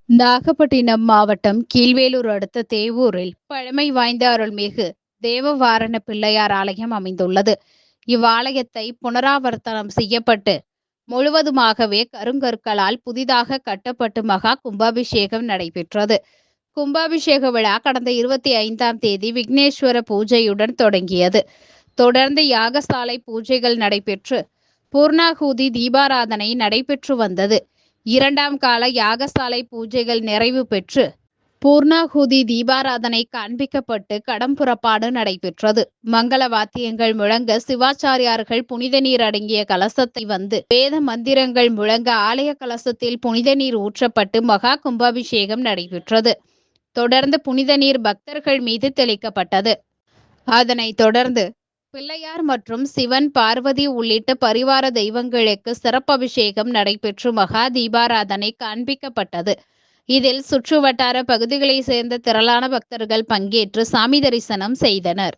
நாகப்பட்டினம் மாவட்டம் கீழ்வேலூர் அடுத்த தேவூரில் பழமை வாய்ந்த அருள்மிகு தேவவாரண பிள்ளையார் ஆலயம் அமைந்துள்ளது. இவ்வாலயத்தை புனராவர்த்தனம் செய்யப்பட்டு முழுவதுமாகவே கருங்கற்களால் புதிதாக கட்டப்பட்டு மகா கும்பாபிஷேகம் நடைபெற்றது. கும்பாபிஷேக விழா கடந்த 25ஆம் தேதி விக்னேஸ்வர பூஜையுடன் தொடங்கியது. தொடர்ந்து யாகசாலை பூஜைகள் நடைபெற்று பூர்ணாகூதி தீபாராதனை நடைபெற்று வந்தது. 2ஆம் கால யாகசாலை பூஜைகள் நிறைவு பெற்று பூர்ணாகூதி தீபாராதனை காண்பிக்கப்பட்டு கடம் புறப்பாடு நடைபெற்றது. மங்கள வாத்தியங்கள் முழங்க சிவாச்சாரியார்கள் புனித நீர் அடங்கிய கலசத்தை வந்து வேத மந்திரங்கள் முழங்க ஆலய கலசத்தில் புனித நீர் ஊற்றப்பட்டு மகா கும்பாபிஷேகம் நடைபெற்றது. தொடர்ந்து புனித நீர் பக்தர்கள் மீது தெளிக்கப்பட்டது. அதனைத் தொடர்ந்து பிள்ளையார் மற்றும் சிவன், பார்வதி உள்ளிட்ட பரிவார தெய்வங்களுக்கு சிறப்பபிஷேகம் நடைபெற்று மகா தீபாராதனை காண்பிக்கப்பட்டது. இதில் சுற்றுவட்டார பகுதிகளை சேர்ந்த திரளான பக்தர்கள் பங்கேற்று சாமி தரிசனம் செய்தனர்.